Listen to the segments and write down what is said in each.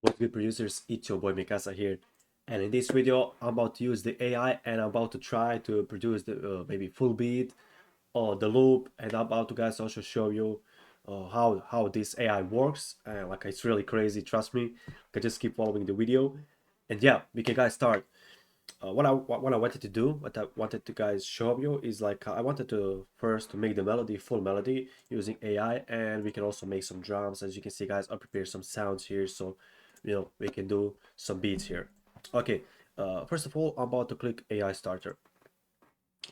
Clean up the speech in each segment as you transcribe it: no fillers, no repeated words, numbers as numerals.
What's good, producers? It's your boy Mikasa here, and in this video I'm about to use the AI and I'm about to try to produce the maybe full beat or the loop, and I'm about to guys also show you how this AI works. Like, it's really crazy, trust me. You can just keep following the video, and yeah, we can guys start. What I wanted to do, what I wanted to guys show you is like, I wanted to first to make the melody full melody using AI, and we can also make some drums. As you can see, guys, I prepared some sounds here, so we can do some beats here. Okay, first of all, I'm about to click AI starter.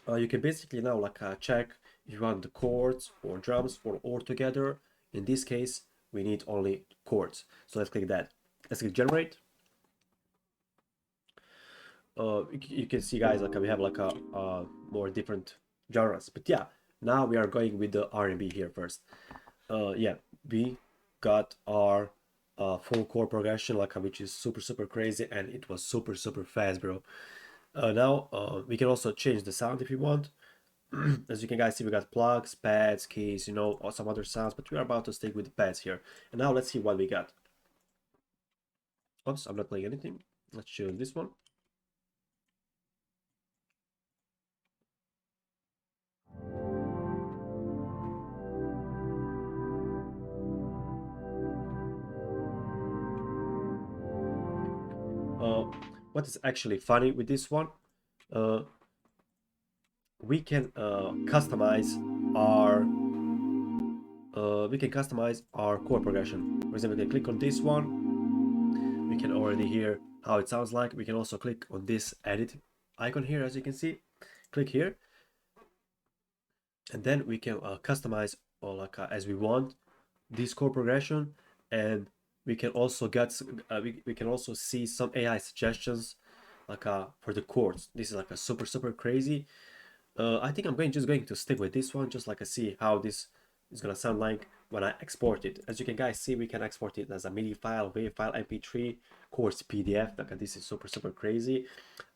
You can basically now check if you want the chords or drums or all together. In this case, we need only chords, so let's click that. Let's click generate. You can see, guys, like we have like a more different genres, but yeah, now we are going with the R&B here first. Yeah, we got our full chord progression, like which is super crazy, and it was super fast, bro. Now we can also change the sound if you want. As you can guys see, we got plugs, pads, keys, or some other sounds, but we are about to stick with the pads here. And now let's see what we got. Oops, I'm not playing anything. Let's choose this one. What is actually funny with this one, uh, we can customize our chord progression. For example, we can click on this one. We can already hear how it sounds like. We can also click on this edit icon here, as you can see. Click here, and then we can customize or as we want this chord progression, and we can also get we can also see some AI suggestions for the chords. This is like a super crazy. I think I'm just going to stick with this one, just like I see how this is gonna sound like when I export it. As you can guys see, we can export it as a MIDI file, WAV file, MP3, course PDF. Like, this is super crazy.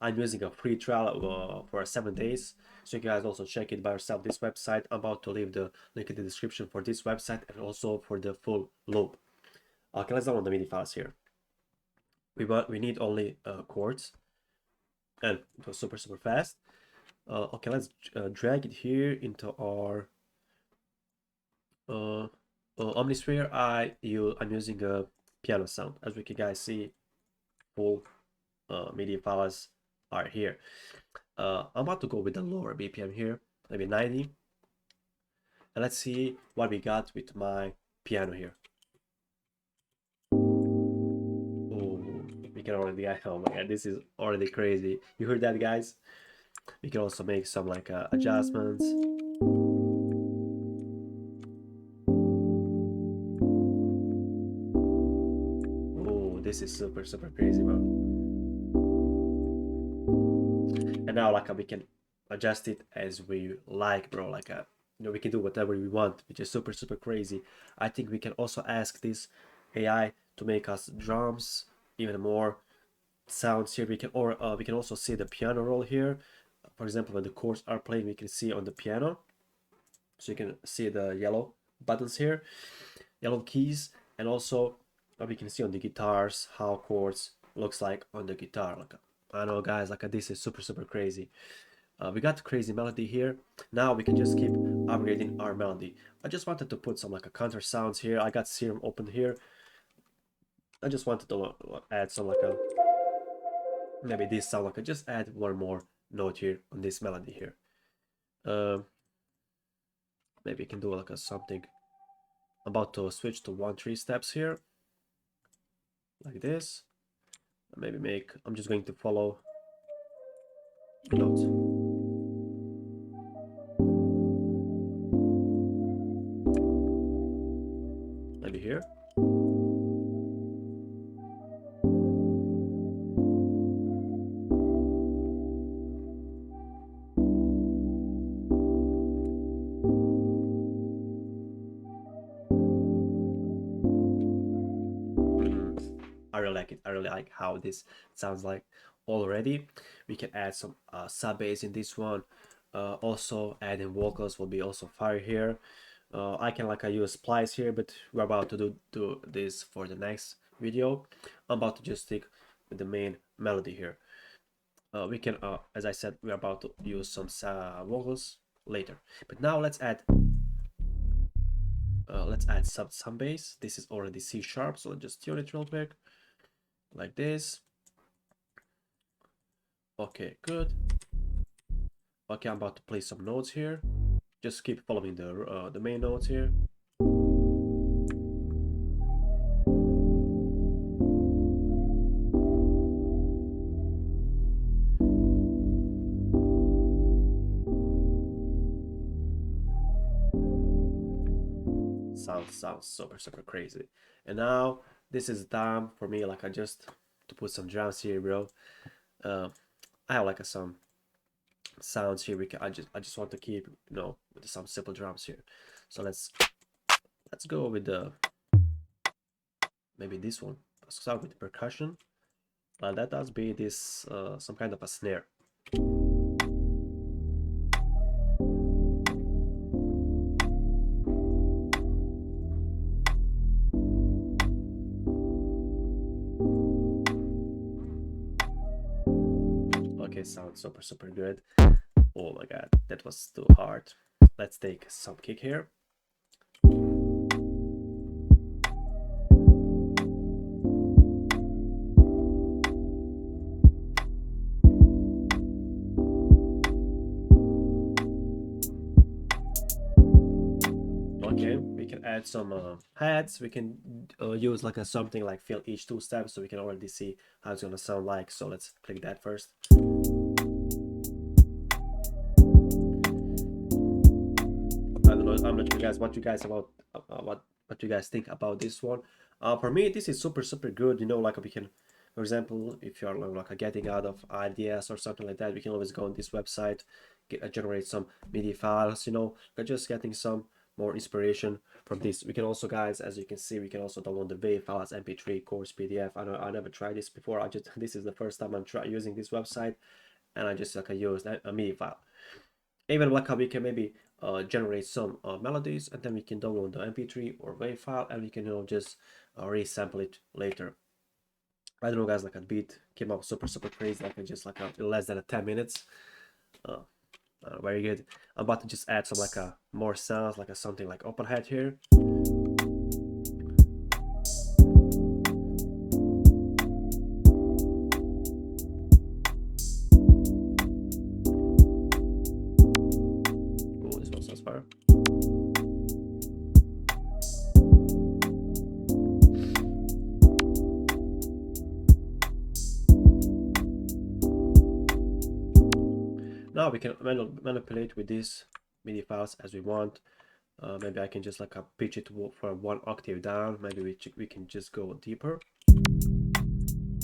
I'm using a free trial for 7 days, so you guys also check it by yourself. This website, I'm about to leave the link in the description for this website and also for the full loop. Okay, let's download the MIDI files here. We need only chords, and it was super fast. Okay, let's drag it here into our Omnisphere. I'm using a piano sound. As we can guys see, full MIDI files are here. I'm about to go with the lower BPM here, maybe 90. And let's see what we got with my piano here. Oh, we can already, oh my god, this is already crazy. You heard that, guys? We can also make some adjustments. Oh, this is super crazy, bro. And now we can adjust it as we like, bro. We can do whatever we want, which is super crazy. I think we can also ask this AI to make us drums, even more sounds here. We can also see the piano roll here. For example, when the chords are playing, we can see on the piano, so you can see the yellow buttons here, yellow keys, and also we can see on the guitars how chords looks like on the guitar. I know, guys, this is super crazy. We got crazy melody here. Now we can just keep upgrading our melody. I just wanted to put some a counter sounds here. I got Serum open here. I just wanted to add some maybe this sound, I just add one more note here on this melody here. Maybe you can do something. I'm about to switch to 1-3 steps here, like this. Maybe I'm just going to follow the notes. Maybe here. I really like it. I really like how this sounds like already. We can add some sub bass in this one. Also adding vocals will be also fire here. I can use splice here, but we're about to do this for the next video. I'm about to just stick with the main melody here. We can, as I said, we're about to use some vocals later. But now let's add some bass. This is already C sharp, so let's just tune it real quick, like this. Okay, good. Okay, I'm about to play some notes here. Just keep following the main notes here. Sounds super crazy. And now this is time for me, like I just to put some drums here, bro. I have like some sounds here. I just want to keep, you know, with some simple drums here. So let's go with the maybe this one. Let's start with the percussion. Let us be this some kind of a snare. Okay, sounds super good. Oh my god, that was too hard. Let's take some kick here. Okay, we can add some hats. We can use like something like fill each two steps, so we can already see how it's gonna sound like. So let's click that first. I don't know. I'm not sure, guys, what you guys about what you guys think about this one. For me, this is super good. You know, like we can, for example, if you're like getting out of ideas or something like that, we can always go on this website, generate some MIDI files. You know, just getting some more inspiration from this. We can also, guys, as you can see, we can also download the WAV files, MP3, course, PDF. I never tried this before. This is the first time I'm using this website, and I just like I used a MIDI file. Even like how we can maybe generate some melodies, and then we can download the MP3 or WAV file, and we can, you know, just resample it later. I don't know, guys, like a beat came up super crazy, like just like less than 10 minutes. Very good. I'm about to just add some like more sounds, like something like open hat here. Oh, this one sounds fire. Now we can manipulate with these MIDI files as we want. Maybe I can just like pitch it for 1 octave down. Maybe we can just go deeper.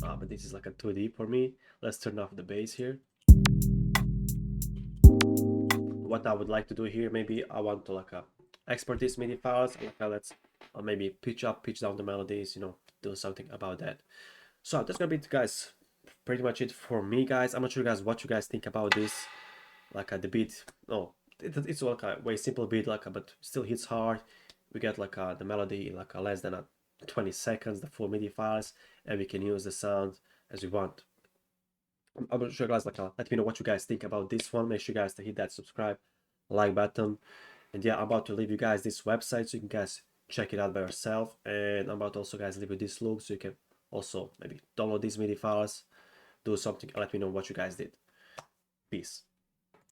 But this is like too deep for me. Let's turn off the bass here. What I would like to do here, maybe I want to like export these MIDI files. Let's maybe pitch up, pitch down the melodies. You know, do something about that. So that's gonna be it, guys. Pretty much it for me, guys. I'm not sure, guys, what you guys think about this. Like the beat, no, it's like a way simple beat, like but still hits hard. We get like the melody in like less than 20 seconds, the full MIDI files, and we can use the sound as we want. I'm not sure, guys, like let me know what you guys think about this one. Make sure, guys, to hit that subscribe, like button. And yeah, I'm about to leave you guys this website so you can, guys, check it out by yourself. And I'm about to also, guys, leave you this loop so you can also maybe download these MIDI files, do something, and let me know what you guys did. Peace.